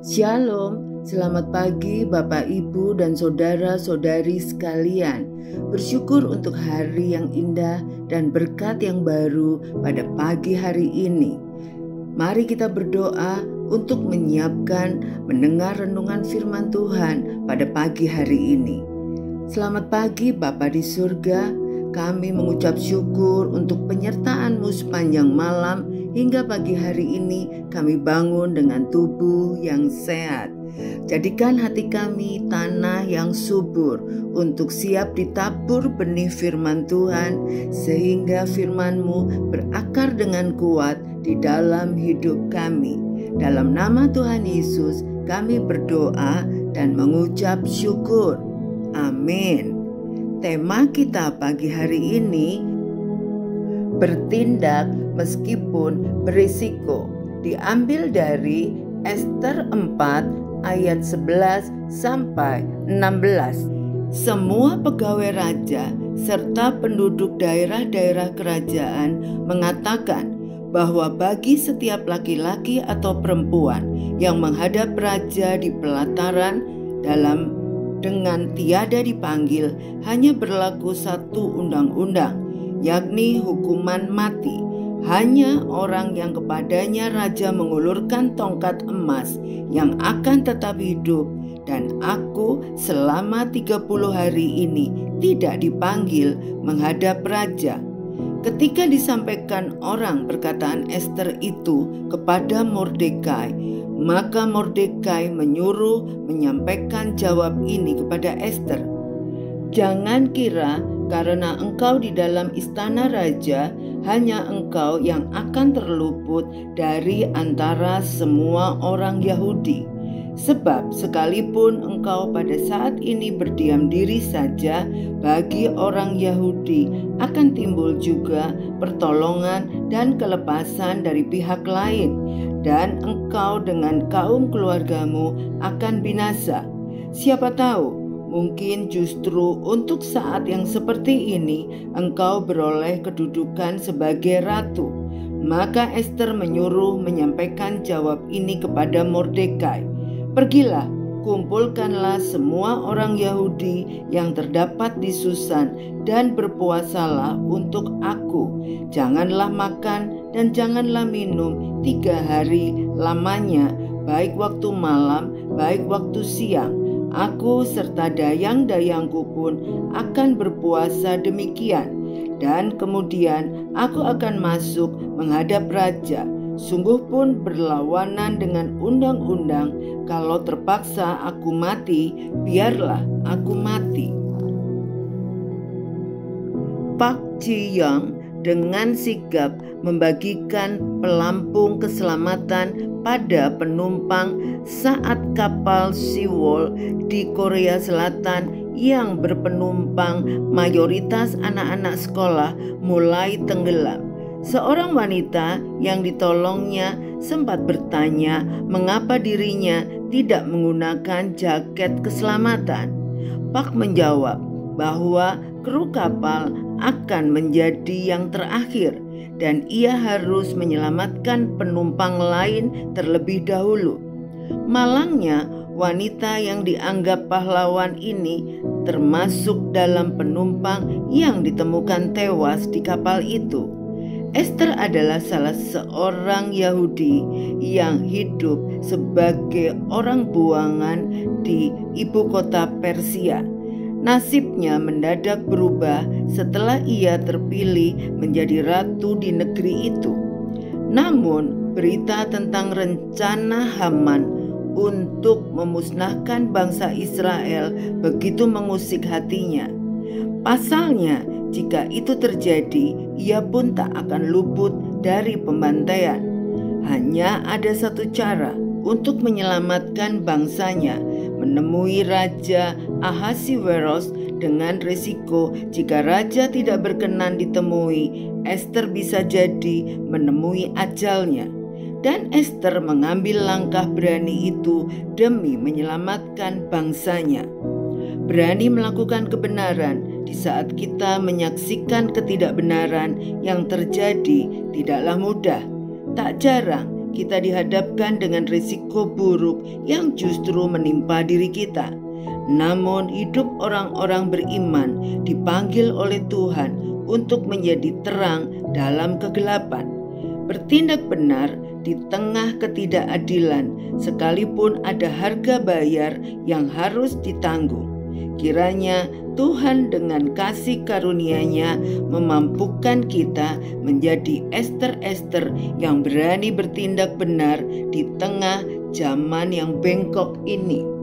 Shalom, selamat pagi Bapak, Ibu, dan saudara-saudari sekalian. Bersyukur untuk hari yang indah dan berkat yang baru pada pagi hari ini. Mari kita berdoa untuk menyiapkan mendengar renungan firman Tuhan pada pagi hari ini. Selamat pagi Bapa di surga, kami mengucap syukur untuk penyertaan-Mu sepanjang malam hingga pagi hari ini kami bangun dengan tubuh yang sehat. Jadikan hati kami tanah yang subur untuk siap ditabur benih firman Tuhan, sehingga firman-Mu berakar dengan kuat di dalam hidup kami. Dalam nama Tuhan Yesus kami berdoa dan mengucap syukur. Amin. Tema kita pagi hari ini, bertindak meskipun berisiko, diambil dari Ester 4 ayat 11 sampai 16. Semua pegawai raja serta penduduk daerah-daerah kerajaan mengatakan bahwa bagi setiap laki-laki atau perempuan yang menghadap raja di pelataran dengan tiada dipanggil, hanya berlaku satu undang-undang, yakni hukuman mati. Hanya orang yang kepadanya raja mengulurkan tongkat emas yang akan tetap hidup, dan aku selama 30 hari ini tidak dipanggil menghadap raja. Ketika disampaikan orang perkataan Ester itu kepada Mordekai, maka Mordekai menyuruh menyampaikan jawab ini kepada Ester. Jangan kira karena engkau di dalam istana raja, hanya engkau yang akan terluput dari antara semua orang Yahudi. Sebab sekalipun engkau pada saat ini berdiam diri saja, bagi orang Yahudi akan timbul juga pertolongan dan kelepasan dari pihak lain, dan engkau dengan kaum keluargamu akan binasa. Siapa tahu, mungkin justru untuk saat yang seperti ini engkau beroleh kedudukan sebagai ratu. Maka Ester menyuruh menyampaikan jawab ini kepada Mordekai. Pergilah, kumpulkanlah semua orang Yahudi yang terdapat di Susan dan berpuasalah untuk aku. Janganlah makan dan janganlah minum 3 hari lamanya, baik waktu malam, baik waktu siang. Aku serta dayang-dayangku pun akan berpuasa demikian. Dan kemudian aku akan masuk menghadap raja. Sungguh pun berlawanan dengan undang-undang. Kalau terpaksa aku mati, biarlah aku mati. Pak Ji Young dengan sigap membagikan pelampung keselamatan pada penumpang saat kapal Seawolf di Korea Selatan yang berpenumpang mayoritas anak-anak sekolah mulai tenggelam. Seorang wanita yang ditolongnya sempat bertanya mengapa dirinya tidak menggunakan jaket keselamatan. Pak menjawab bahwa kru kapal akan menjadi yang terakhir dan ia harus menyelamatkan penumpang lain terlebih dahulu. Malangnya, wanita yang dianggap pahlawan ini termasuk dalam penumpang yang ditemukan tewas di kapal itu. Ester adalah salah seorang Yahudi yang hidup sebagai orang buangan di ibu kota Persia. Nasibnya mendadak berubah setelah ia terpilih menjadi ratu di negeri itu. Namun, berita tentang rencana Haman untuk memusnahkan bangsa Israel begitu mengusik hatinya. Pasalnya, jika itu terjadi, ia pun tak akan luput dari pembantaian. Hanya ada satu cara untuk menyelamatkan bangsanya, menemui Raja Ahasiweros. Dengan risiko jika raja tidak berkenan ditemui, Ester bisa jadi menemui ajalnya. Dan Ester mengambil langkah berani itu demi menyelamatkan bangsanya. Berani melakukan kebenaran di saat kita menyaksikan ketidakbenaran yang terjadi tidaklah mudah. Tak jarang kita dihadapkan dengan risiko buruk yang justru menimpa diri kita. Namun hidup orang-orang beriman dipanggil oleh Tuhan untuk menjadi terang dalam kegelapan. Bertindak benar di tengah ketidakadilan, sekalipun ada harga bayar yang harus ditanggung. Kiranya Tuhan dengan kasih karunia-Nya memampukan kita menjadi Ester-Ester yang berani bertindak benar di tengah zaman yang bengkok ini.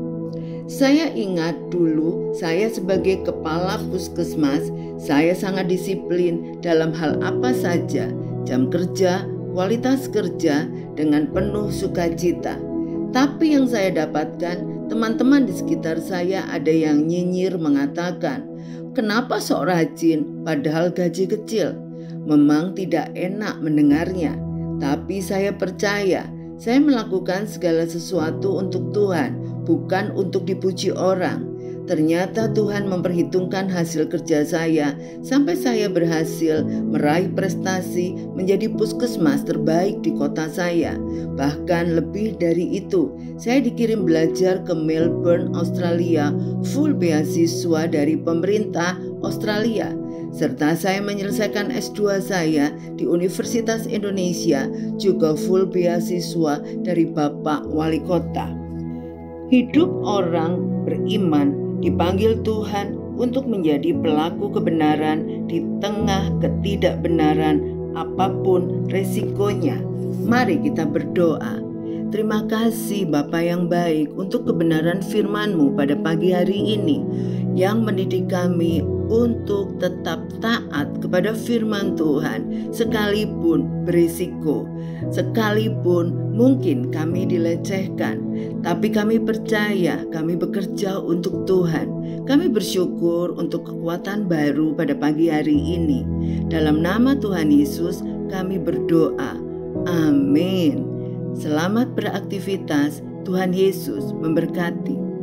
Saya ingat dulu saya sebagai kepala puskesmas, saya sangat disiplin dalam hal apa saja, jam kerja, kualitas kerja dengan penuh sukacita. Tapi yang saya dapatkan, teman-teman di sekitar saya ada yang nyinyir mengatakan, "Kenapa sok rajin padahal gaji kecil?" Memang tidak enak mendengarnya, tapi saya percaya saya melakukan segala sesuatu untuk Tuhan, bukan untuk dipuji orang. Ternyata Tuhan memperhitungkan hasil kerja saya sampai saya berhasil meraih prestasi menjadi puskesmas terbaik di kota saya. Bahkan lebih dari itu, saya dikirim belajar ke Melbourne, Australia, full beasiswa dari pemerintah Australia. Serta saya menyelesaikan S2 saya di Universitas Indonesia, juga full beasiswa dari Bapak Wali Kota. Hidup orang beriman dipanggil Tuhan untuk menjadi pelaku kebenaran di tengah ketidakbenaran apapun resikonya. Mari kita berdoa. Terima kasih Bapa yang baik untuk kebenaran firman-Mu pada pagi hari ini yang mendidik kami untuk tetap taat kepada firman Tuhan sekalipun berisiko, sekalipun mungkin kami dilecehkan, tapi kami percaya kami bekerja untuk Tuhan. Kami bersyukur untuk kekuatan baru pada pagi hari ini. Dalam nama Tuhan Yesus kami berdoa. Amin. Selamat beraktivitas. Tuhan Yesus memberkati.